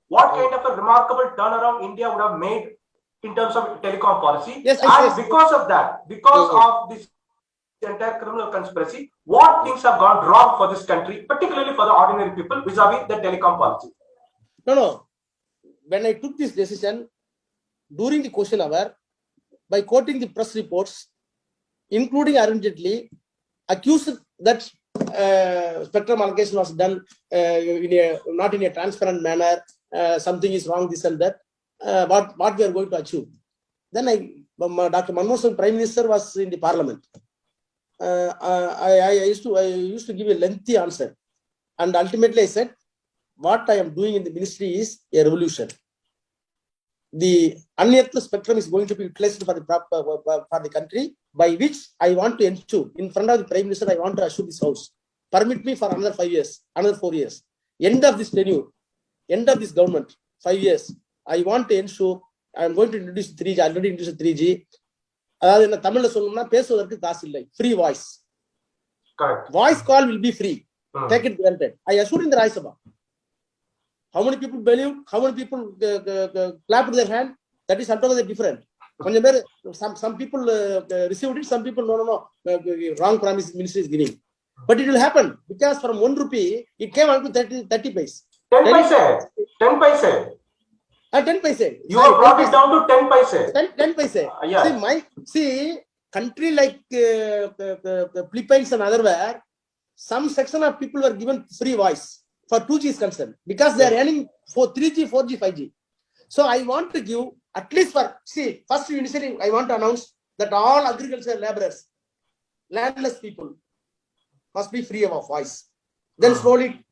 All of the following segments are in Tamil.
what kind of a remarkable turnaround India would have made in terms of telecom policy. Yes, and yes, because of that, because of this entire criminal conspiracy, what things have gone wrong for this country, particularly for the ordinary people vis-a-vis the telecom policy? No. When I took this decision during the question hour, by quoting the press reports, including Arun Jaitley, accused that spectrum allocation was done not in a transparent manner, something is wrong, this and that, what we are going to achieve. Then Dr. Manmohan Singh, Prime Minister, was in the Parliament. I used to give a lengthy answer, and ultimately I said, what I am doing in the ministry is a revolution. The unearthed spectrum is going to be utilized for the country, by which I want to ensure, in front of the Prime Minister, I want to assure this House, permit me for another 5 years, another 4 years. End of this tenure, end of this government, 5 years, I want to ensure I am going to introduce 3G, I already introduced 3G. Free voice. Correct. Voice call will be free. Take it granted. I assured in the Rajya Sabha. How many people believe? How many people clapped their hand? That is altogether different. Some people received it, some people no. Wrong promise ministry is giving. But it will happen because from 1 rupee, it came out to 30 paise. 10 paise. 10 paise. 10 paise. You have brought it down to 10 paise. 10 paise. Yeah. See, country like Philippines and otherwhere, some section of people were given free voice for 2G is concerned, because they are earning for 3G, 4G, 5G. So I want to give at least first initially I want to announce that all agricultural laborers, landless people must be free of voice. Then slowly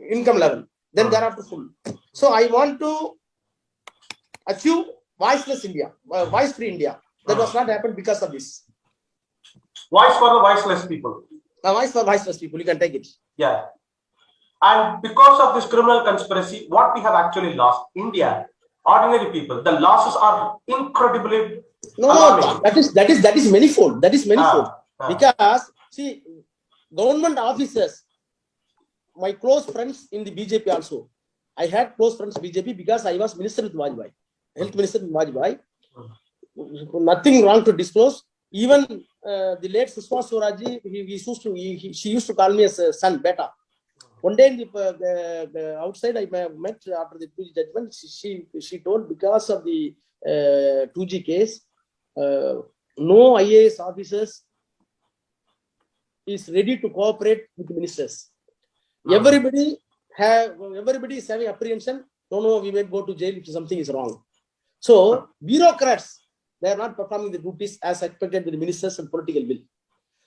income level. Then thereafter full. So I want to achieve voiceless India, voice-free India. That was not happened because of this. Voice for the voiceless people. Voice for voiceless people. You can take it. Yeah. And because of this criminal conspiracy, what we have actually lost, India, ordinary people, the losses are incredibly alarming. That is manifold. That is manifold. Because see, government officers, my close friends in the BJP also. I had close friends in BJP because I was minister with Vajpayee, health minister with Vajpayee. Nothing wrong to disclose. Even the late Sushma Swaraj, she used to call me as a son, beta. One day in the outside, I met after the 2G judgment. She told because of the 2G case, no IAS officers is ready to cooperate with the ministers. Everybody is having apprehension. No, we may go to jail if something is wrong. So bureaucrats, they are not performing the duties as expected with the ministers and political will.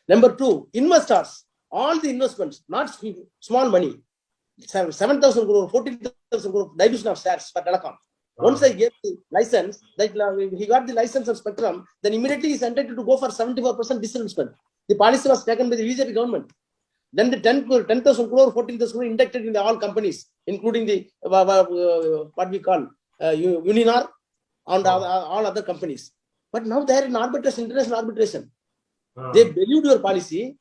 Number 2, investors. All the investments, not small money, 7,000 crore, 14,000 crore dilution of shares for telecom. Once I gave the license, he got the license of spectrum, then immediately he is entitled to go for 74% disinvestment. The policy was taken by the BJP government. Then the 10,000 crore, 14,000 crore inducted in all companies, including the what we call Uninar and all other companies. But now they are in arbitration, international arbitration. They believed your policy.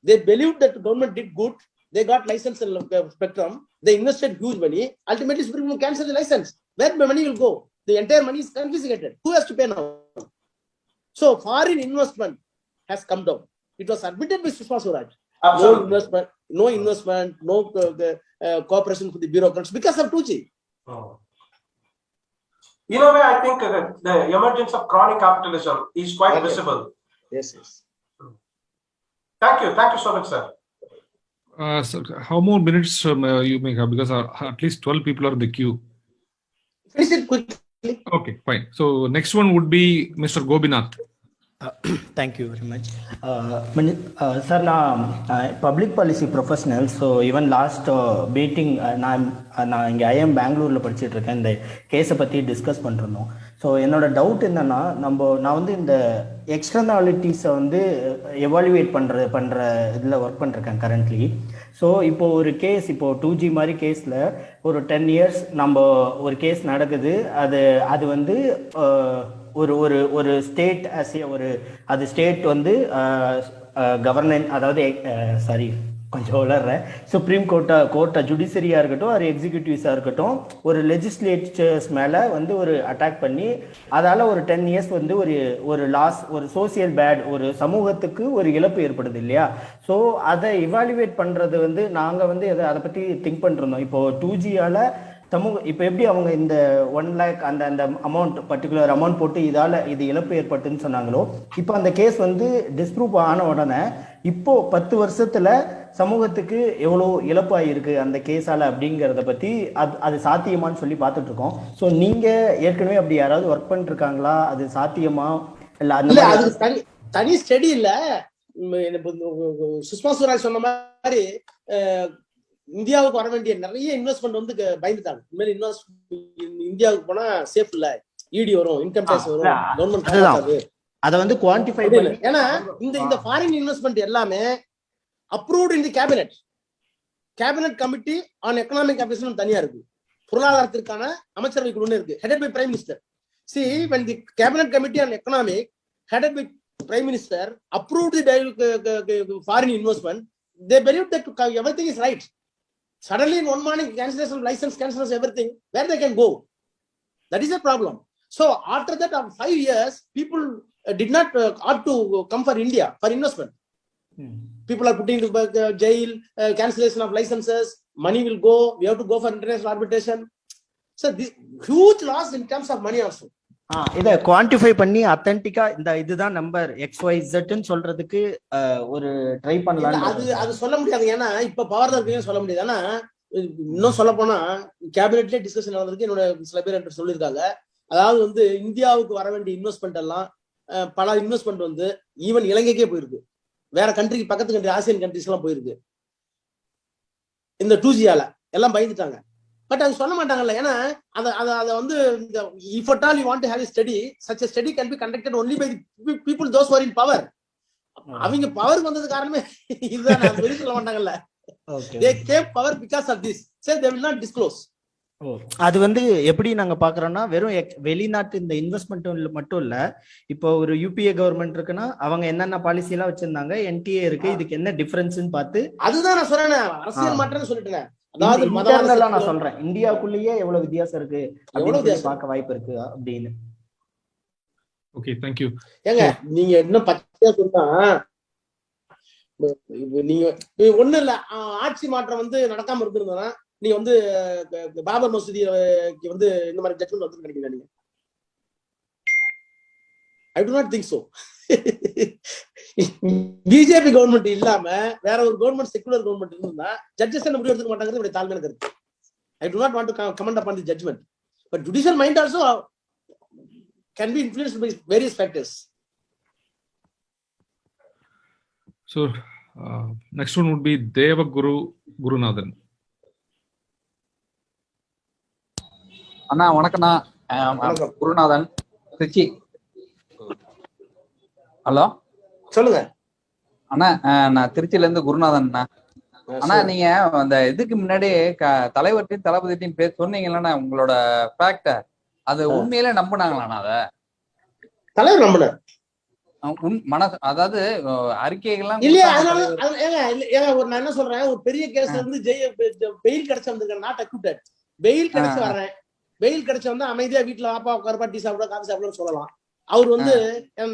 They believed that the government did good. They got license and spectrum. They invested huge money. Ultimately, Supreme Court cancel the license. Where the money will go? The entire money is confiscated. Who has to pay now? So foreign investment has come down. It was admitted by Sushma Swaraj. No investment, no cooperation with the bureaucrats because of 2G. In a way, I think the emergence of crony capitalism is quite visible. Yes. Thank you so much, sir. So how more minutes you may have, because at least 12 people are in the queue. Finish it quickly. Okay, fine. So next one would be Mr. Gobinath. Thank you very much. Sir, I'm public policy professional. So even last meeting, நான் இங்கே ஐஎம் பெங்களூரில் படிச்சுட்டு இருக்கேன். இந்த கேஸை பற்றி டிஸ்கஸ் பண்ணிருந்தோம். ஸோ என்னோட டவுட் என்னன்னா, நான் வந்து இந்த எக்ஸ்டர்னாலிட்டிஸை வந்து எவாலுவேட் பண்ணுற இதில் ஒர்க் பண்ணிருக்கேன் கரண்ட்லி. ஸோ இப்போது ஒரு கேஸ், இப்போது 2G மாதிரி கேஸில் ஒரு 10 years நம்ம ஒரு கேஸ் நடக்குது. அது வந்து ஒரு ஸ்டேட் அது ஸ்டேட் வந்து கவர்னன்ஸ், அதாவது கொஞ்சம் வளர்றேன். சுப்ரீம் கோர்ட்டை ஜுடிஷரியாக இருக்கட்டும், ஒரு எக்ஸிக்யூட்டிவ்ஸாக இருக்கட்டும், ஒரு லெஜிஸ்லேச்சர்ஸ் மேலே வந்து ஒரு அட்டாக் பண்ணி அதால் ஒரு 10 இயர்ஸ் வந்து ஒரு ஒரு லாஸ், ஒரு சோசியல் பேட், ஒரு சமூகத்துக்கு ஒரு இழப்பு ஏற்படுது இல்லையா? ஸோ அதை இவாலுவேட் பண்ணுறது வந்து நாங்கள் வந்து அதை பற்றி திங்க் பண்ணிருந்தோம். இப்போது 2Gயால் இப்போ எப்படி அவங்க இந்த 1 lakh அந்த அந்த அமௌண்ட், பர்டிகுலர் அமௌண்ட் போட்டு இது இழப்பு ஏற்பட்டுன்னு சொன்னாங்களோ, இப்போ அந்த கேஸ் வந்து டிஸ்ப்ரூவ் ஆன உடனே இப்போ 10 வருஷத்துல சமூகத்துக்கு எவ்வளோ இழப்பாயிருக்கு அந்த கேஸால அப்படிங்கிறத பத்தி அது சாத்தியமான்னு சொல்லி பார்த்துட்டு இருக்கோம். ஸோ நீங்க ஏற்கனவே அப்படி யாராவது ஒர்க் பண்ணிட்டு இருக்காங்களா? அது சாத்தியமா இல்ல அது தனி ஸ்டடி இல்ல. சுஷ்மா ஸ்வராஜ் சொன்ன மாதிரி இந்தியாவுக்கு வர வேண்டிய நிறைய இன்வெஸ்ட்மெண்ட் வந்து பயந்துட்டாங்க. இனிமேல் இந்தியாவுக்கு போனா சேஃப் இல்ல, இடி வரும், இன்கம் டேக்ஸ் வரும், கவர்மெண்ட் அதை வந்து குவான்டிஃபை பண்ணி. ஏன்னா இந்த ஃபாரின் இன்வெஸ்ட்மெண்ட் எல்லாமே approved in the cabinet committee on economic affairs தனியா இருக்கு. பொருளாதாரத்திற்கான அமைச்சரவை குழு இருக்கு, headed by prime minister. See, when the cabinet committee on economic headed by prime minister approved the foreign investment, they believed that everything is right. Suddenly in one morning, cancellation of license, cancellation everything, where they can go? That is a problem. So after that, of 5 years, people did not ought to come for India for investment. People are putting to jail, cancellation of licenses, money will go, we have to go for international arbitration. So this huge loss in terms of money also. இதை குவான்டிஃபை பண்ணி அத்தன்டிக்கா இந்த இதுதான் நம்பர் XYZ சொல்றதுக்கு ஒரு ட்ரை பண்ணலாம். அது சொல்ல முடியாது. ஏன்னா இப்ப பவர் தான் சொல்ல முடியாது. ஆனா இன்னும் சொல்ல போனா கேபினெட்லயே டிஸ்கஷன் நடந்திருக்கு. என்னோட சில பேர் என்று சொல்லியிருக்காங்க. அதாவது வந்து இந்தியாவுக்கு வர வேண்டிய இன்வெஸ்ட்மெண்ட் எல்லாம் பல இன்வெஸ்ட்மெண்ட் வந்து ஈவன் இலங்கைக்கே போயிருக்கு, வேற கண்ட்ரிக்கு, பக்கத்து கண்ட்ரி, ஆசியன் கண்ட்ரிஸ் எல்லாம் போயிருக்கு. இந்த 2Gயால எல்லாம் பயந்துட்டாங்க. பட் அது சொல்ல மாட்டாங்கல்ல. ஏன்னா அதை வந்து if at all you want to have a study, such a study can be conducted only by the people those who are in power. அவங்க பவருக்கு வந்தது காரணமே இதுதான். வெளியே சொல்ல மாட்டாங்கல்ல. They came power because of this. So they will not disclose. அது வந்து எப்படி நாங்க பாக்குறோம்னா, வெறும் வெளிநாட்டு இந்த இன்வெஸ்ட்மெண்ட் மட்டும் இல்ல, இப்போ ஒரு UPA கவர்மெண்ட் இருக்குன்னா அவங்க என்னென்ன பாலிசி எல்லாம் வச்சிருந்தாங்க, NTA இருக்கு, இதுக்கு என்ன டிஃபரன்ஸ்னு பார்த்து. அதுதான் நான் சொல்றேன், அரசியல் மாற்றம்னு சொல்லிட்டேன். அதாவது இன்டர்னலா நான் சொல்றேன், இந்தியாவுக்குள்ளேயே எவ்வளவு வித்தியாசம் இருக்கு அப்படின்னு பார்க்க வாய்ப்பு இருக்கு அப்படின்னு. Okay, thank you. ஏங்க நீங்க என்ன பச்சையா சொன்னா, நீங்க ஒண்ணு இல்ல, ஆட்சி மாற்றம் வந்து நடக்காம இருந்திருந்தா நீங்க வந்து பாபர் மசூதிக்கு வந்து இந்த மாதிரி ஜட்ஜ்மெண்ட் வந்து கிடைக்கல. நீங்க I do not think so. BJP government இல்லாம வேற ஒரு கவர்மெண்ட், செக்குலர் கவர்மெண்ட் இருந்தா ஜட்ஜஸ் என்ன முடிவு எடுத்துக்க மாட்டாங்கிறது என்னுடைய தாழ்மையான கருத்து. I do not want to comment upon the judgment, but judicial mind also can be influenced by various factors. So next one would be Devaguru Gurunathan. அண்ணா வணக்கண்ணா, குருநாதன், திருச்சி. ஹலோ, சொல்லுங்க அண்ணா. நான் திருச்சியில இருந்து குருநாதன் அண்ணா. அண்ணா நீங்க அந்த இதுக்கு முன்னாடி தலைவர்கிட்டையும் தளபதிட்டையும் பேர் சொன்னீங்களா, உங்களோட ஃபேக்ட அது உண்மையிலே நம்பினாங்களாண்ணா? அத தலைவர் நம்பினார். அதாவது அறிக்கைகள்லாம் இல்லையா? நான் என்ன சொல்றேன், ஒரு பெரிய கேஸ்ல இருந்து பெயில் கிடைச்சு வந்திருக்கேன், நாட் அக்யூட்டட். பெயில் கிடைச்சு வர்றேன், பெயில் கிடைச்ச வந்து அமைதியா வீட்டுல வாப்பா உட்காரப்பா, டீ சாப்பிட, காஃபி சாப்பிடன்னு சொல்லலாம். அவர் வந்து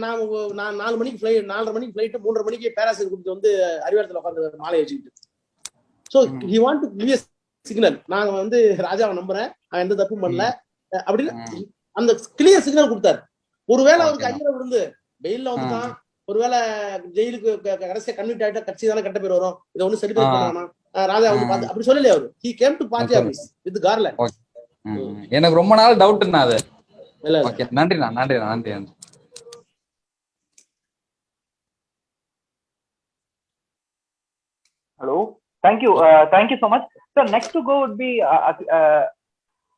நான் 4 மணிக்கு ஃபிளைட், 4:30 மணிக்கு ஃபிளைட், 3:30 மணிக்கு பேராசிரியர் கூப்பிட்டு வந்து அறிவாலயத்துல உட்காந்து மாலை வச்சுக்கிட்டு. So he want to give a signal, நாங்க வந்து ராஜாவை நம்புறேன், அவன் எந்த தப்பும் பண்ணல அப்படின்னு அந்த கிளியர் சிக்னல் கொடுத்தாரு. ஒருவேளை அவருக்கு ஐயரை விழுந்து பெயில்ல வந்துட்டான், ஒருவேளை ஜெயிலுக்கு கடைசியா கன்விக்ட் ஆயிட்டா கட்சி தானே கட்ட பேர் வரும், இதை ஒண்ணு செலிபிரேட் பண்ணலாம், ராஜா வந்து பார்த்து அப்படி சொல்லலையே அவரு. He came to party office with garland. எனக்கு ரொம்ப நாள் டவுட்னா அது. ஓகே, நன்றிண்ணா, நன்றிண்ணா, நன்றி. Hello, thank you so much. So next to go would be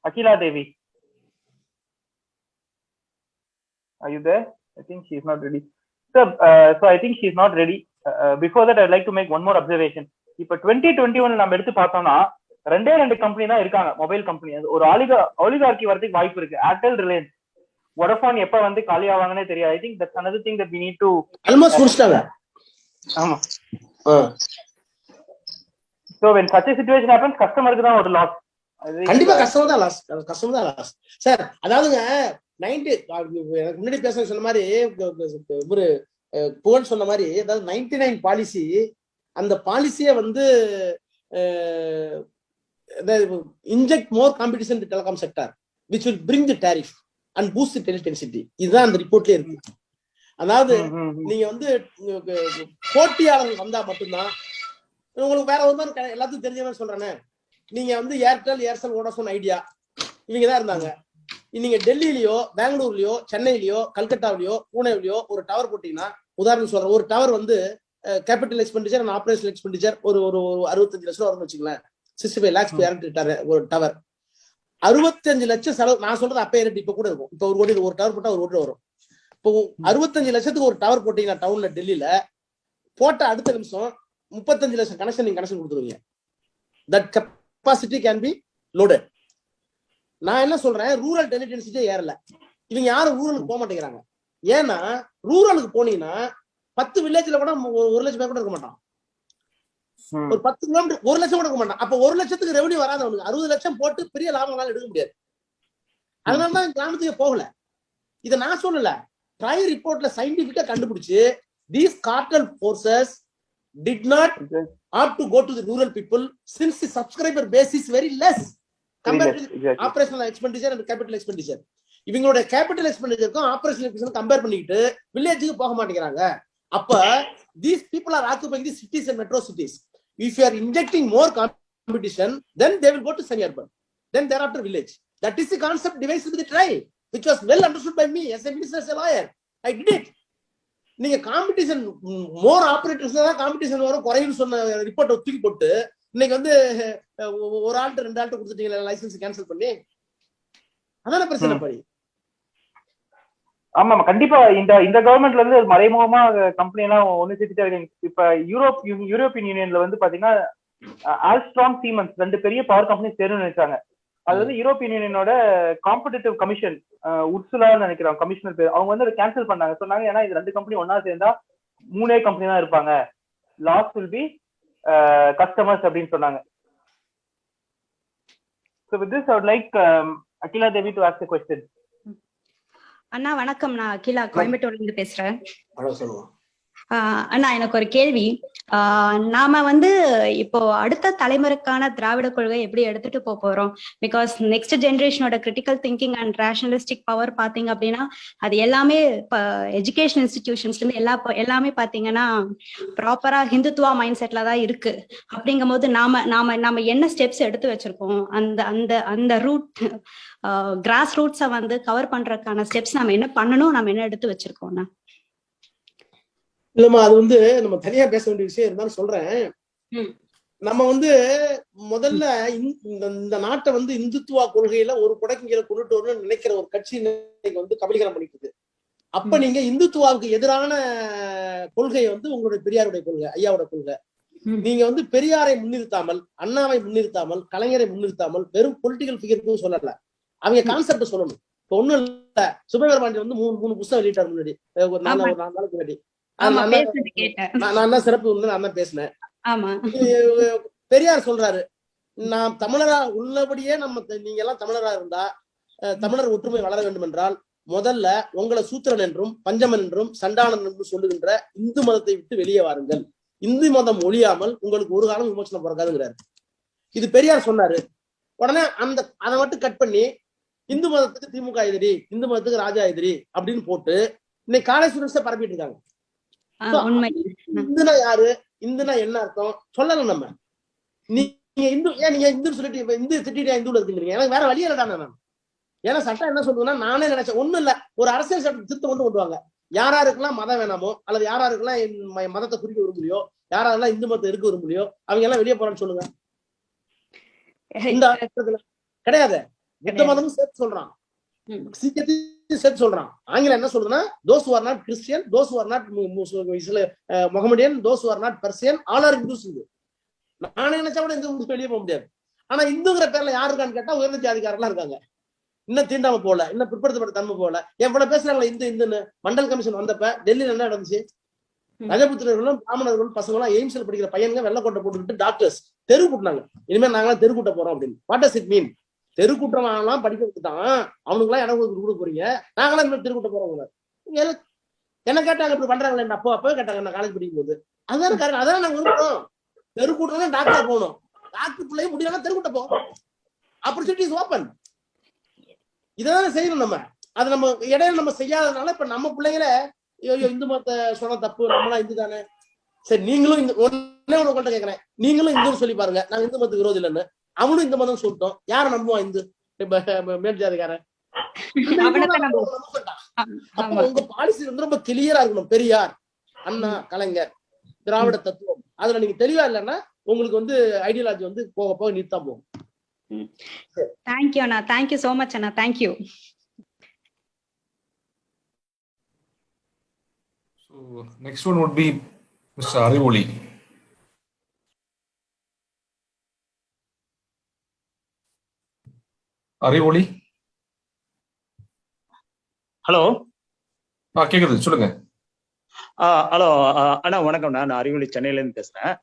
Akila Devi. Are you there? I think she is not ready. So I think she is not ready. Before that, I'd like to make one more observation. இப்ப 2021 நம்ம எடுத்து பார்த்தோம்னா 2 கம்பெனி தான் இருக்காங்க, மொபைல் கம்பெனி. ஒரு ஒலிகார்கி வரதுக்கு வாய்ப்பு இருக்கு. ஏர்டெல், ரிலையன்ஸ், வோடஃபோன் எப்ப வந்து காலி ஆவாங்கன்னே தெரியாது. I think that's another thing that we need to almost முடிச்சிட்டாங்க. ஆமா, So when such a situation happens, customer-க்கு தான் ஒரு லாஸ். கண்டிப்பா கஸ்டமர் தான் லாஸ் சார். அதாவதுங்க 90 எனக்கு முன்னாடி பேச சொன்ன மாதிரி ஒரு புகழ் சொன்ன மாதிரி, அதாவது 99 பாலிசி, அந்த பாலிசியை வந்து inject more competition in the telecom sector, which will bring the tariff and boost the tariff density. இதுதான் அந்த ரிப்போர்ட்லயே இருக்கு. அதாவது நீங்க வந்து போட்டியாளர்கள் வந்தா மட்டும்தான் உங்களுக்கு வேற ஒரு மாதிரி எல்லாத்துக்கும் தெரிஞ்ச மாதிரி சொல்றேன்னு. நீங்க வந்து ஏர்டெல், ஏர்செல், வோடாஃபோன், ஐடியா இவங்கதான் இருந்தாங்க. நீங்க டெல்லியிலயோ, பெங்களூர்லயோ, சென்னையிலயோ, கல்கட்டாவிலயோ, பூனேவிலயோ ஒரு டவர் போட்டீங்கன்னா, உதாரணம் சொல்றேன், ஒரு டவர் வந்து capital expenditure and operational expenditure ஒரு 65 லட்சம் வரும்னு வச்சுங்களேன். 65 lakhs ஒரு டவர். 65 லட்சம் செலவு. நான் சொல்றது அப்ப ரேட் இப்ப கூட இருக்கும். இப்ப ஒரு டவர் போட்டா 1 கோடி வரும். இப்போ 65 லட்சத்துக்கு ஒரு டவர் போட்டீங்கன்னா டவுன்ல, டெல்லியில போட்ட அடுத்த நிமிஷம் 35 லட்சம் கனெக்ஷன் நீங்க கனெக்ஷன் கொடுத்துருவீங்க. That capacity can be loaded. நான் என்ன சொல்றேன், ரூரல் டெலிடென்சிட்டியே ஏறல. இவங்க யாரும் ரூரலுக்கு போக மாட்டேங்கிறாங்க. ஏன்னா ரூரலுக்கு போனீங்கன்னா 10 வில்லேஜ்ல கூட 1 லட்சம் பேர் கூட இருக்க மாட்டான். ஒரு 10 கிலோமீட்டர் 1 லட்சம் கூட இருக்க மாட்டான். அப்ப 1 லட்சத்துக்கு ரெவன்யூ வராதவனுக்கு 60 லட்சம் போட்டு பெரிய லாபங்களால எடுக்க முடியாது. அதனாலதான் கிராமத்துக்கு போகல. இதை நான் சொல்லல, ட்ரையல் ரிப்போர்ட்ல சயின்டிபிக்கா கண்டுபிடிச்சு, these cartel forces did not opt to go to the rural people since the subscriber base is very less compared to the operational expenditure and capital expenditure. இவங்களோட கேபிட்டல் எக்ஸ்பெண்டிச்சருக்கும் ஆபரேஷனல் எக்ஸ்பெண்டிச்சர் கம்பேர் பண்ணிக்கிட்டு வில்லேஜுக்கு போக மாட்டேங்கிறாங்க. அப்ப these people are occupying the cities and metro cities. If you are injecting more competition, then they will go to semi-urban, then thereafter village. That is the concept devised with the trial, which was well understood by me as a minister, as a lawyer. I did it. நீங்க காம்படிஷன் மோர் ஆபரேட்டர்ஸ் தான் காம்படிஷன் வரும் குறையுன்னு சொன்ன ரிப்போர்ட் தூக்கி போட்டு இன்னைக்கு வந்து ஒரு ஆள்கிட்ட 2 ஆள்கிட்ட கொடுத்துட்டீங்களா லைசன்ஸ் கேன்சல் பண்ணி? அதான பிரச்சனை படி. ஆமா கண்டிப்பா இந்த கவர்மெண்ட்ல இருந்து மறைமுகமா கம்பெனி எல்லாம் ஒண்ணு சேர்த்துட்டு இப்ப யூரோப்பியன் யூனியன்ல வந்து பாத்தீங்கன்னா ஆல்ஸ்ட்ராம், சீமன்ஸ் 2 பெரிய பவர் கம்பெனி சேரும்னு நினைச்சாங்க. அது வந்து யூரோப்பியன் யூனியனோட காம்படிட்டிவ் கமிஷன், உட்சுலான்னு நினைக்கிறோம் கமிஷனர் பேர், அவங்க வந்து அதை கேன்சல் பண்ணாங்க. சொன்னாங்க ஏன்னா இது 2 கம்பெனி ஒன்னா சேர்ந்தா 3 கம்பெனி தான் இருப்பாங்க, லாஸ் வில் பி கஸ்டமர்ஸ் அப்படின்னு சொன்னாங்க. So with this I would like Akila Devi to ask a question. அண்ணா வணக்கம், நான் அகிலா கோயம்புத்தூர்ல இருந்து பேசுறேன். சொல்லுங்க அண்ணா, எனக்கு ஒரு கேள்வி. நாம வந்து இப்போ அடுத்த தலைமுறைக்கான திராவிட கொள்கை எப்படி எடுத்துட்டு போறோம்? பிகாஸ் நெக்ஸ்ட் ஜெனரேஷனோட critical thinking and rationalistic power பாத்தீங்க அப்படின்னா அது எல்லாமே எஜுகேஷன் இன்ஸ்டிடியூஷன்ஸ்ல இருந்து எல்லாமே பாத்தீங்கன்னா ப்ராப்பரா ஹிந்துத்துவா மைண்ட் செட்ல தான் இருக்கு. அப்படிங்கும் போது நாம என்ன ஸ்டெப்ஸ் எடுத்து வச்சிருக்கோம்? அந்த அந்த அந்த ரூட் கிராஸ் ரூட்ஸை வந்து கவர் பண்றதுக்கான ஸ்டெப்ஸ் நம்ம என்ன பண்ணணும், நம்ம என்ன எடுத்து வச்சிருக்கோம்னா? இல்லம்மா, அது வந்து நம்ம தனியா பேச வேண்டிய விஷயம் இருந்தாலும் சொல்றேன். நம்ம வந்து முதல்ல இந்த நாட்டை வந்து இந்துத்துவா கொள்கையில ஒரு குடைக்கு கீழே கொண்டுட்டு வரணும்னு நினைக்கிற ஒரு கட்சி இன்னைக்கு வந்து கபலீகரம் பண்ணிட்டு இருக்கு. அப்ப நீங்க இந்துத்துவாவுக்கு எதிரான கொள்கையை வந்து உங்களுடைய பெரியாருடைய கொள்கை, ஐயாவோட கொள்கை. நீங்க வந்து பெரியாரை முன்னிறுத்தாமல், அண்ணாவை முன்னிறுத்தாமல், கலைஞரை முன்னிறுத்தாமல் வெறும் பொலிட்டிக்கல் ஃபிகருக்கு சொல்லல, அவங்க கான்செப்ட் சொல்லணும். இப்ப ஒண்ணும் இல்ல, சுபேவர் பாண்டி வந்து 3 புத்தகம் வெளியிட்டார் முன்னாடி, ஒரு 4 நாளுக்கு முன்னாடி. நான் தான் சிறப்பு நான் தான் பேசினேன். பெரியார் சொல்றாரு, நான் தமிழரா உள்ளபடியே நீங்க எல்லாம் தமிழரா இருந்தா தமிழர் ஒற்றுமை வளர வேண்டும் என்றால் முதல்ல உங்களை சூத்திரன் என்றும் பஞ்சமன் என்றும் சண்டாளன் என்றும் சொல்லுகின்ற இந்து மதத்தை விட்டு வெளியே வாருங்கள், இந்து மதம் ஒழியாமல் உங்களுக்கு ஒரு காலம் விமோசனம் பிறக்காதுங்கிறாரு. இது பெரியார் சொன்னாரு. உடனே அதை மட்டும் கட் பண்ணி இந்து மதத்துக்கு திமுக எதிரி, இந்து மதத்துக்கு ராஜா எதிரி அப்படின்னு போட்டு இன்னைக்கு காலேஜ் ஸ்டூடெண்ட்ஸை பரப்பிட்டு இருக்காங்க. இந்துனா யாரு, இந்துனா என்ன அர்த்தம் சொல்லலாம். நம்ம நீங்க இந்து நீங்க இந்து சொல்லிட்டு இந்து திட்டிட்டு இந்துல இருக்குறீங்க, எனக்கு வேற வழியே இல்லடா. நான் ஏன்னா சட்டம் என்ன சொல்லுதுன்னா, நானே நினைச்சேன் ஒண்ணும் இல்ல, ஒரு அரசியல் சட்டம் திருத்தம் கொண்டு வாங்க. யாராருக்கெல்லாம் மதம் வேணாமோ அல்லது யாராருக்கெல்லாம் மதத்தை குறிக்க விரும்பலையோ, யாரெல்லாம் இந்து மதத்தை எடுக்க விரும்பலையோ அவங்க எல்லாம் வெளியே போறான்னு சொல்லுங்க. இந்த கிடையாது, புத்த மதமும் சேர்த்து சொல்றான், சீக்கியத்தையும் சேர்த்து சொல்றான். ஆங்கிலம் என்ன சொல்றதுன்னா, those who are not Christian, those who are not Mohammedan, those who are not Persian, all are Hindus. நானே நினைச்சா கூட இந்து வெளியே போக முடியாது. ஆனா இந்துங்கிற பேர்ல யாரு இருக்கான்னு கேட்டா உயர்ந்த ஜாதிக்காரெல்லாம் இருக்காங்க. இன்னும் தீண்டாம போல, இன்னும் பிற்படுத்தப்பட்ட தன்மை போல. எவ்வளவு பேசுறாங்களா இந்து இந்துன்னு. மண்டல் கமிஷன் வந்தப்ப டெல்லியில என்ன நடந்துச்சு? ரஜபுத்திரர்களும் பிராமணர்களும் பசங்களும் எய்ம்ஸ்ல படிக்கிற பையனுங்க வெள்ளக்கோட்டை போட்டுக்கிட்டு டாக்டர்ஸ் தெரு கூட்டினாங்க. இனிமேல் நாங்களாம் தெரு கூட்ட போறோம் அப்படின்னு. What does it mean? தெரு கூட்டம்லாம் படிக்க வச்சுட்டான், அவனுக்குலாம் இடம் கொடுக்க போறீங்க, நாங்களாம் இனிமேல் தெரு கூட்ட போறோம். என்ன கேட்டாங்க இப்படி பண்றாங்களே, அப்பவே கேட்டாங்க நான் காலேஜ் படிக்கும் போது. அதான காரணம், அதான் நாங்க விரும்புறோம். தெரு கூட்டம் டாக்டர் போகணும், டாக்டர் பிள்ளைய முடியலாம் தெரு கூட்ட போகும். Opportunity is open. இதான் செய்யணும் நம்ம. அது நம்ம இடையில நம்ம செய்யாததுனால இப்ப நம்ம பிள்ளைங்கள இந்து மதத்தை சொன்ன தப்பு, நம்மளாம் இந்து தானே, சரி நீங்களும் இந்த ஒன்னே ஒண்ணு கொண்ட கேட்கறேன், நீங்களும் இந்துன்னு சொல்லி பாருங்க, நாங்க இந்து மதத்துக்கு விரோதம் இல்லைன்னு. அவனும் இந்த மதம் சொல்லிட்டோம், யாரை நம்புவான்? இந்து மேல் ஜாதிக்காரன். அப்ப உங்க பாலிசி வந்து ரொம்ப கிளியரா இருக்கணும். பெரியார், அண்ணா, கலைஞர், திராவிட தத்துவம், அதுல நீங்க தெளிவா இல்லைன்னா உங்களுக்கு வந்து ஐடியாலஜி வந்து போக போக நீட்டா போகும். Thank you Anna, thank you so much Anna, thank you. So next one would be Mr. Arivoli. Arivoli. Hello. கேக்குது, சொல்லுங்க. ஹலோ அண்ணா, வணக்கம். நான் அறிவொளி சென்னையிலேருந்து பேசுறேன்.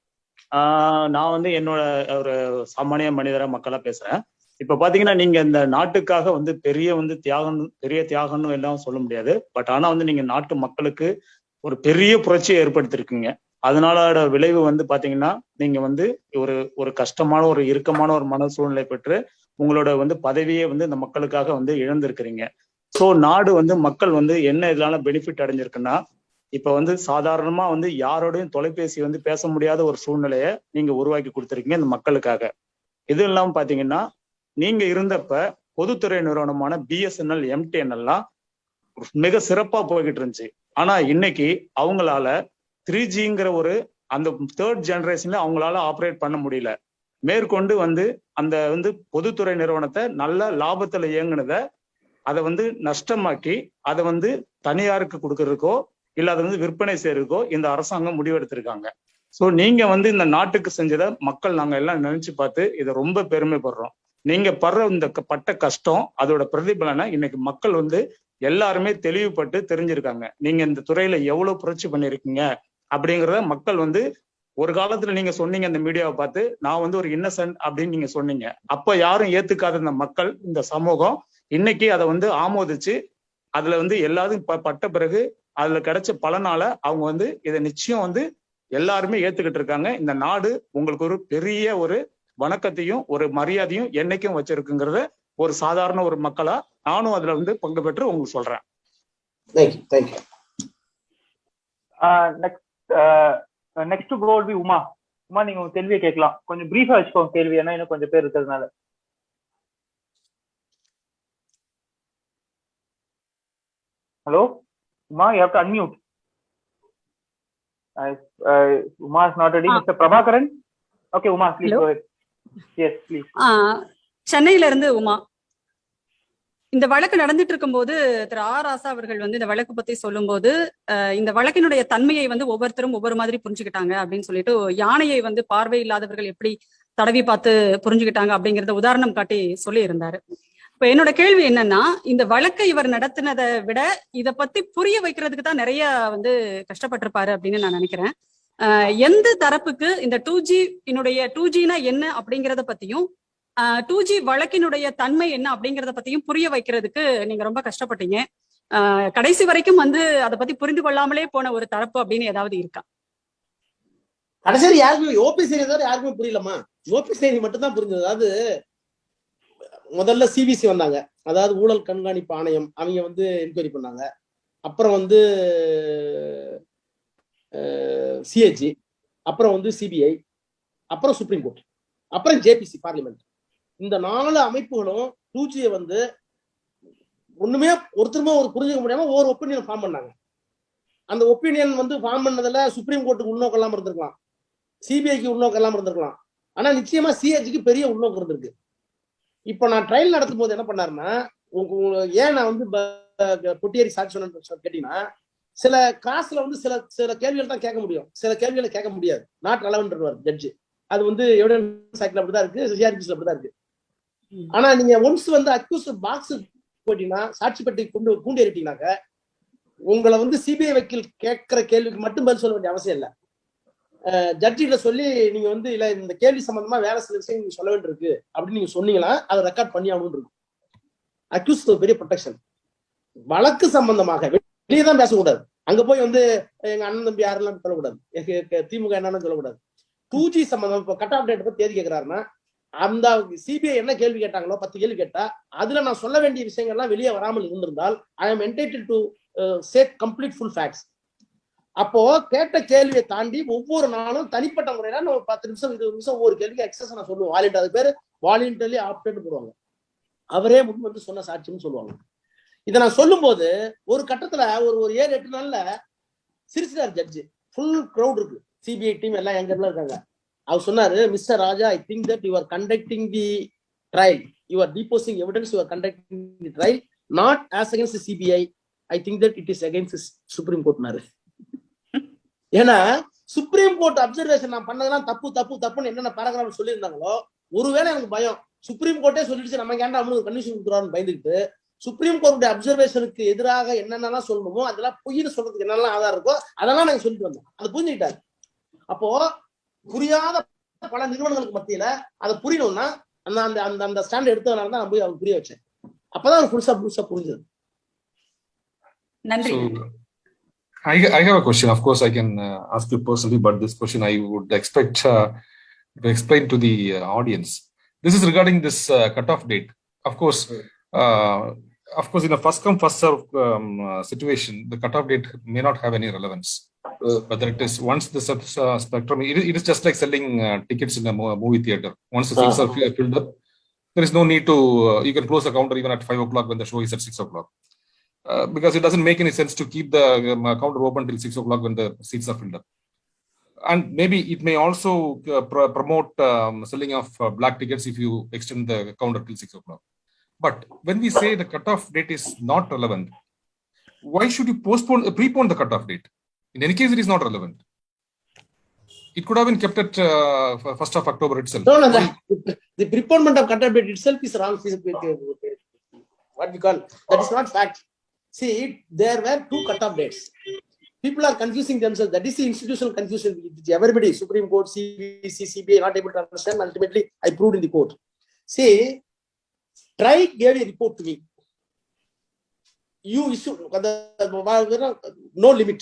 நான் வந்து என்னோட ஒரு சாமானிய மனிதர மக்களா பேசுறேன். இப்ப பாத்தீங்கன்னா நீங்க இந்த நாட்டுக்காக வந்து பெரிய தியாகம்னு எல்லாம் சொல்ல முடியாது. பட் ஆனா வந்து நீங்க நாட்டு மக்களுக்கு ஒரு பெரிய புரட்சியை ஏற்படுத்திருக்கீங்க. அதனால விளைவு வந்து பாத்தீங்கன்னா நீங்க வந்து ஒரு கஷ்டமான ஒரு இறுக்கமான ஒரு மன சூழ்நிலை பெற்று உங்களோட வந்து பதவியே வந்து இந்த மக்களுக்காக வந்து இழந்திருக்கிறீங்க. ஸோ நாடு வந்து மக்கள் வந்து என்ன இதனால பெனிஃபிட் அடைஞ்சிருக்குன்னா, இப்ப வந்து சாதாரணமா வந்து யாரோடையும் தொலைபேசி வந்து பேச முடியாத ஒரு சூழ்நிலையை நீங்க உருவாக்கி கொடுத்துருக்கீங்க இந்த மக்களுக்காக. இது இல்லாம பாத்தீங்கன்னா நீங்க இருந்தப்ப பொதுத்துறை நிறுவனமான பிஎஸ்என்எல், எம்டிஎன்எல்லாம் மிக சிறப்பா போய்கிட்டு இருந்துச்சு. ஆனா இன்னைக்கு அவங்களால 3Gங்கிற ஒரு அந்த 3rd ஜெனரேஷன்ல அவங்களால ஆப்ரேட் பண்ண முடியல. மேற்கொண்டு வந்து அந்த வந்து பொதுத்துறை நிறுவனத்தை நல்ல லாபத்துல இயங்குனதை அதை வந்து நஷ்டமாக்கி அதை வந்து தனியாருக்கு கொடுக்கறதுக்கோ இல்ல அதை வந்து விற்பனை செய்யறதுக்கோ இந்த அரசாங்கம் முடிவெடுத்திருக்காங்க. ஸோ நீங்க வந்து இந்த நாட்டுக்கு செஞ்சதை மக்கள் நாங்க எல்லாம் நினைச்சு பார்த்து இதை ரொம்ப பெருமைப்படுறோம். நீங்க படுற இந்த பட்ட கஷ்டம் அதோட பிரதிபலனை இன்னைக்கு மக்கள் வந்து எல்லாருமே தெளிவுபட்டு தெரிஞ்சிருக்காங்க. நீங்க இந்த துறையில எவ்வளவு புரட்சி பண்ணிருக்கீங்க அப்படிங்கிறத மக்கள் வந்து ஒரு காலத்துல நீங்க சொன்னீங்க இந்த மீடியாவை பார்த்து, நான் வந்து ஒரு இன்னசென்ட் அப்படின்னு நீங்க சொன்னீங்க. அப்ப யாரும் ஏத்துக்காத இந்த மக்கள், இந்த சமூகம் இன்னைக்கு அதை வந்து ஆமோதிச்சு அதுல வந்து எல்லாரும் பட்ட பிறகு அதுல கிடைச்ச பலனால அவங்க வந்து இதை நிச்சயம் வந்து எல்லாருமே ஏத்துக்கிட்டு இருக்காங்க. இந்த நாடு உங்களுக்கு ஒரு பெரிய ஒரு வணக்கத்தையும் ஒரு மரியாதையும் என்னைக்கும் வச்சிருக்குங்கிறத ஒரு சாதாரண ஒரு மக்களா நானும் அதுல வந்து பங்கு பெற்று உங்களுக்கு சொல்றேன். Next to go will be Uma. Uma, நீங்க உங்க கேள்வியை கேட்கலாம். கொஞ்சம் பிரீஃபா வச்சுக்கோங்க கேள்வி, ஏன்னா இன்னும் கொஞ்சம் பேர் இருக்கிறதுனால. Hello Uma, you have to unmute. Uma is not ready. Mr. Prabhakaran. Okay, Uma, please go ahead. Yes, please. சென்னையில இருந்து உமா. இந்த வழக்கு நடந்துட்டு இருக்கும்போது திரு ஆ. ராசா அவர்கள் வந்து இந்த வழக்கு பத்தி சொல்லும்போது இந்த வழக்கினுடைய தன்மையை வந்து ஒவ்வொருத்தரும் ஒவ்வொரு மாதிரி புரிஞ்சுக்கிட்டாங்க அப்படின்னு சொல்லிட்டு, யானையை வந்து பார்வை இல்லாதவர்கள் எப்படி தடவி பார்த்து புரிஞ்சுக்கிட்டாங்க அப்படிங்கறத உதாரணம் காட்டி சொல்லி இருந்தாரு. இப்ப என்னோட கேள்வி என்னன்னா, இந்த வழக்கை இவர் நடத்தினதை விட இதை பத்தி புரிய வைக்கிறதுக்கு தான் நிறைய வந்து கஷ்டப்பட்டிருப்பாரு அப்படின்னு நான் நினைக்கிறேன். எந்த தரப்புக்கு இந்த 2Gனா என்ன அப்படிங்கறத பத்தியும் 2G வழக்கினுடைய தன்மை என்ன அப்படிங்கறத பத்தியும் புரிய வைக்கிறதுக்கு நீங்க ரொம்ப கஷ்டப்பட்டீங்க. கடைசி வரைக்கும் வந்து அதை பத்தி புரிந்து கொள்ளாமலே போன ஒரு தரப்பு அப்படின்னு ஏதாவது இருக்கா? கடைசியில் யாருக்குமே ஓபி செய்தி யாருக்குமே புரியலமா, ஓபி செய்தி மட்டும் தான் புரிஞ்சது. அதாவது முதல்ல சிபிசி வந்தாங்க, அதாவது ஊழல் கண்காணிப்பு ஆணையம், அவங்க வந்து என்கொயரி பண்ணாங்க. அப்புறம் வந்து சிஏஜி, அப்புறம் வந்து சிபிஐ, அப்புறம் சுப்ரீம் கோர்ட், அப்புறம் ஜேபிசி பார்லிமெண்ட். இந்த 4 அமைப்புகளும் 2Gயை வந்து ஒண்ணுமே ஒருத்தருமே ஒரு புரிஞ்சுக்க முடியாம ஒவ்வொரு ஒப்பீனியன் ஃபார்ம் பண்ணாங்க. அந்த ஒப்பீனியன் வந்து ஃபார்ம் பண்ணதுல சுப்ரீம் கோர்ட்டுக்கு உள்நோக்கம் இல்லாம இருந்திருக்கலாம், சிபிஐக்கு உள்நோக்கம் இல்லாம இருந்திருக்கலாம், ஆனா நிச்சயமா சிஏஜிக்கு பெரிய உள்நோக்கம் இருந்திருக்கு. இப்ப நான் ட்ரையல் நடத்தும் போது என்ன பண்ணாருன்னா, ஏன் நான் வந்து பொட்டியேரி சாட்சி சொன்னேன்னு கேட்டீங்கன்னா, சில கிளாஸ்ல வந்து சில கேள்விகள் தான் கேட்க முடியும், சில கேள்விகளை கேட்க முடியாது. Not relevant judge. அது வந்து எவிடன்ஸ் ஆக்ட்ல அப்படிதான் இருக்கு, சிஆர்பிஸ்ல அப்படிதான் இருக்கு. ஆனா நீங்க ஒன்ஸ் வந்து அக்யூஸ் பாக்ஸ் போட்டீங்கன்னா, சாட்சி பெட்டி பூண்டு ஏறிட்டீங்கன்னாக்க உங்களை வந்து சிபிஐ வக்கீல் கேட்கிற கேள்விக்கு மட்டும் பதில் சொல்ல வேண்டிய அவசியம் இல்லை. ஜட்ஜிட்ட சொல்லி நீங்க வந்து இல்ல இந்த கேள்வி சம்பந்தமா வேற சில விஷயம் நீங்க சொல்ல வேண்டியிருக்கு அப்படின்னு நீங்க சொன்னீங்கன்னா அதை ரெக்கார்ட் பண்ணி ஆகணும்னு இருக்கும். அக்யூஸ் பெரிய ப்ரொடெக்ஷன். வழக்கு சம்பந்தமாக வெளியே தான் பேசக்கூடாது. அங்க போய் வந்து எங்க அண்ணன் தம்பி யாரெல்லாம் சொல்லக்கூடாது, திமுக என்னன்னு சொல்லக்கூடாது. 2G சம்பந்தம் இப்போ கட் ஆஃப் டேட் பத்தி தேதி கேட்கிறாருன்னா அந்த சிபிஐ என்ன கேள்வி கேட்டாங்களோ 10 கேள்வி கேட்டா அதுல நான் சொல்ல வேண்டிய விஷயங்கள்லாம் வெளியே வராமல் இருந்திருந்தால் I am entitle to say complete full facts. அப்போ கேட்ட கேள்வியை தாண்டி ஒவ்வொரு நாளும் தனிப்பட்ட முறையில நம்ம 10 நிமிஷம் 20 நிமிஷம் ஒவ்வொரு கேள்விக்கு எக்ஸஸ் நான் சொல்லுவேன். வாலண்டியர், அது பேரு வாலண்டியர்லி ஆப்டேட் போடுவாங்க. அவரே முன் வந்து சொன்ன சாட்சின்னு சொல்லுவாங்க. இதை நான் சொல்லும் போது ஒரு கட்டத்துல ஒரு 7-8 நாள்ல சிரிச்சிட்டார் ஜட்ஜு. ஃபுல் க்ரௌட் இருக்கு, சிபிஐ டீம் எல்லாம் எங்க இருக்காங்க. அவர் சொன்னாரு, mister Raja, I think that you are conducting the trial, you are deposing evidence, you are conducting the trial not as against CBI, I think that it is against supreme கோர்ட்னாரு. ஏன்னா சுப்ரீம் கோர்ட் அப்சர்வேஷன் நான் பண்ணதெல்லாம் தப்பு தப்பு தப்புன்னு என்னென்ன பேராகிராஃப் சொல்லியிருந்தாங்களோ, ஒருவேளை எனக்கு பயம் சுப்ரீம் கோர்ட்டே சொல்லிடுச்சு நம்ம ஏன்டா அவனுக்கு கன்விஷன் கொடுத்துறான்னு பயந்துக்கிட்டு சுப்ரீம் கோர்ட்டுடைய அப்சர்வேஷனுக்கு எதிராக என்னென்னலாம் சொல்லணுமோ அதெல்லாம் பொய்னு சொல்றதுக்கு என்னெல்லாம் ஆதாரம் இருக்கோ அதெல்லாம் நாங்க சொல்லிட்டு வந்தோம். அதை புரிஞ்சுக்கிட்டாரு. அப்போ புரியாத பல நிறுவனங்களுக்கு மத்தியில அதை புரியணும்னா அந்த அந்த அந்த ஸ்டாண்ட் எடுத்ததுனால தான் நான் போய் அவங்க புரிய வச்சேன். அப்பதான் அவர் புதுசா புரிஞ்சது. நன்றி. I have a question. Of course, I can ask you personally, but this question I would expect to explain to the audience. This is regarding this cutoff date. Of course, in a first come first serve situation, the cutoff date may not have any relevance. Whether it is once the spectrum, it is just like selling tickets in a movie theater. Once the seats are filled up, there is no need to. You can close the counter even at 5 o'clock when the show is at 6 o'clock. Because it doesn't make any sense to keep the counter open till 6 o'clock when the seats are filled up. And maybe it may also promote selling of black tickets if you extend the counter till 6 o'clock. But when we say the cutoff date is not relevant, why should you prepone the cutoff date? In any case, it is not relevant. It could have been kept at 1st of October itself. No, the preponement of cutoff date itself is wrong. What we call, that is not fact. See, there were 2 cutoff dates. People are confusing themselves. That is the institutional confusion which everybody, Supreme Court, CBC, CBI, not able to understand. Ultimately, I proved in the court. See, TRI gave a report to me. You issue no limit.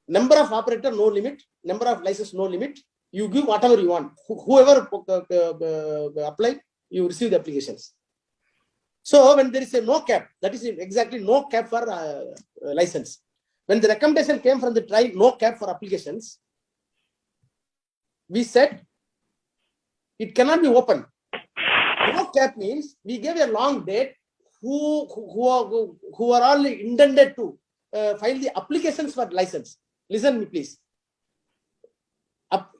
Number of operator, no limit. Number of license, no limit. You give whatever you want. Whoever apply, you receive the applications. So when there is a no cap, that is exactly no cap for license. When the recommendation came from the TRI, no cap for applications, we said it cannot be open. No cap means we gave a long date who are all intended to file the applications for license. Listen me please.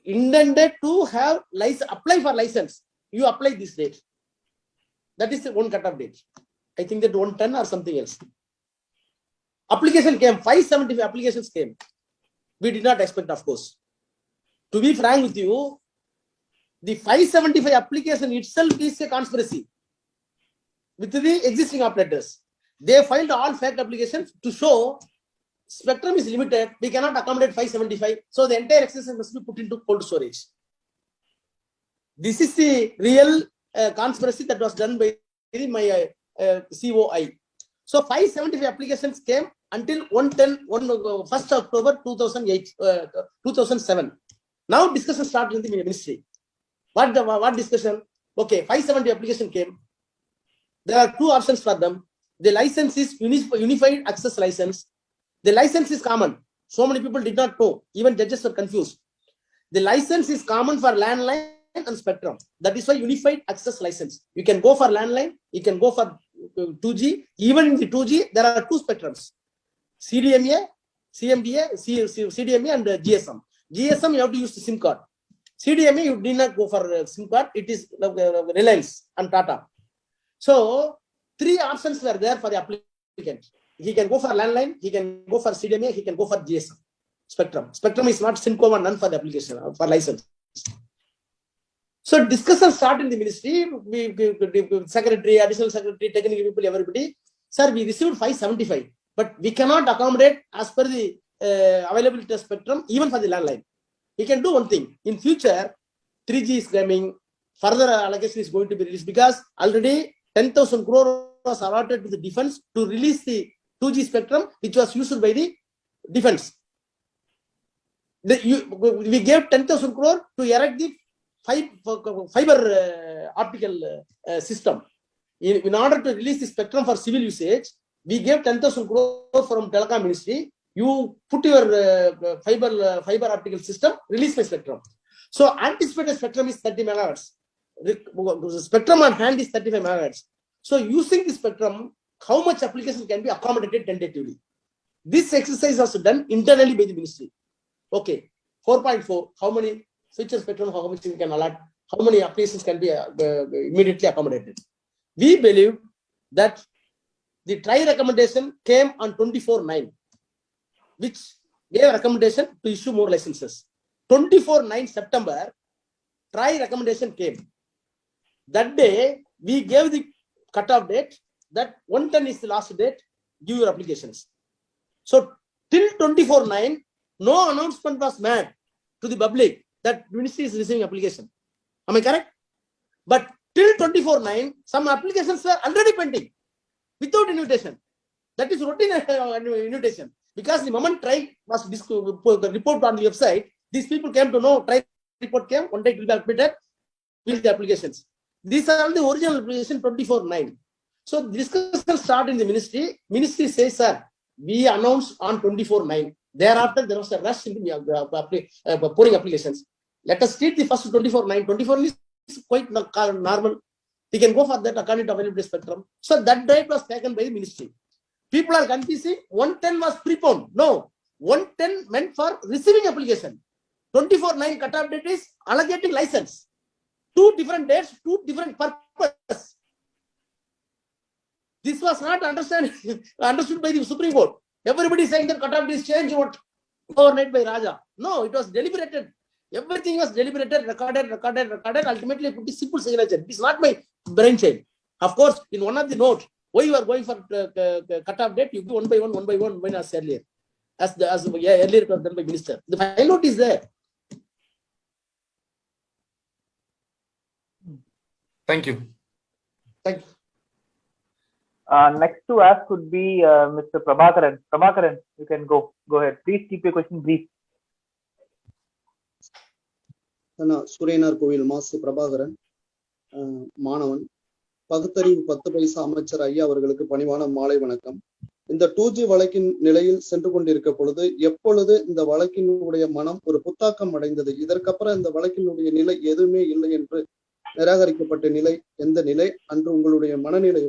Intended to have license, apply for license. You apply this date. That is the one cutoff date. I think that 110 or something else. Application came, 575 applications came. We did not expect, of course. To be frank with you, the 575 application itself is a conspiracy with the existing operators. They filed all fact applications to show spectrum is limited. We cannot accommodate 575. So the entire exercise must be put into cold storage. This is the real conspiracy that was done by my COI. So 575 applications came until 1st October 2007. Now discussion started in the ministry. What discussion? Okay, 570 application came. There are 2 options for them. The license is unified access license. The license is common. So many people did not know. Even judges were confused. The license is common for landline and spectrum. That is why unified access license. You can go for landline, you can go for 2G. Even in the 2G, there are 2 spectrums: CDMA, CMDA, CDMA and GSM. GSM, you have to use the SIM card. CDMA, you did not go for SIM card. It is Reliance and Tata. So 3 options were there for the applicant. He can go for landline, he can go for CDMA, he can go for GSM. Spectrum. Spectrum is not SIM code, none for the application, for license. So discussion started in the ministry. We secretary, additional secretary, technical people, everybody. Sir, we received 575. but we cannot accommodate as per the availability of spectrum even for the landline. We can do one thing. In future, 3G is coming, further allocation is going to be released because already 10,000 crore was allotted to the defense to release the 2G spectrum which was used by the defense. We gave 10,000 crore to erect the fiber optical system. In order to release the spectrum for civil usage, we gave 10,000 crore from Telecom Ministry. You put your fiber optical system, release my spectrum. So anticipated spectrum is 30 megahertz. The spectrum on hand is 35 megahertz. So using the spectrum, how much application can be accommodated tentatively? This exercise was done internally by the ministry. Okay, 4.4, how many switcher spectrum, how much we can allot, how many applications can be immediately accommodated. We believe that the TRI recommendation came on 24/9, which gave a recommendation to issue more licenses. 24/9 September, TRI recommendation came. That day, we gave the cutoff date that 110 is the last date, give your applications. So till 24/9, no announcement was made to the public that ministry is receiving application. Am I correct? But till 24/9, some applications were already pending without invitation. That is routine invitation. Because the moment TRI was report on the website, these people came to know TRI report came, one day it will be admitted, with the applications. These are all the original application 24/9. So discussion start in the ministry. Ministry says, sir, we announced on 24/9. Thereafter, there was a rush in the pouring applications. Let us treat the first 24/9. 24 is quite normal. We can go for that according to available spectrum. So that date was taken by the ministry. People are confusing. 110 was preponed. No, 110 meant for receiving application. 24/9 cutoff date is allocating license. Two different dates, two different purposes. This was not understood by the Supreme Court. Everybody saying that cutoff date is changed overnight by Raja. No, it was deliberated. Everything was deliberated, recorded. Ultimately, put a simple signature. It is not my brainchild. Of course, in one of the notes, why you are going for cutoff date, you go one by one as earlier. Earlier it was done by minister. The final note is there. Thank you. Thank you. Next to ask would be Mr. Prabhakaran. Prabhakaran, you can go ahead. Please keep your question brief. சூரியனார் கோவில் மாசு பிரபாகரன், மாணவன், பகுத்தறிவு 10 பைசா அமைச்சர் ஐயா அவர்களுக்கு பணிவான மாலை வணக்கம். இந்த 2G வழக்கின் நிலையில் சென்று கொண்டிருக்க பொழுது எப்பொழுது இந்த வழக்கினுடைய மனம் ஒரு புத்தாக்கம் அடைந்தது? இதற்கப்புறம் இந்த வழக்கினுடைய நிலை எதுவுமே இல்லை என்று நிராகரிக்கப்பட்ட நிலை எந்த நிலை? அன்று உங்களுடைய மனநிலை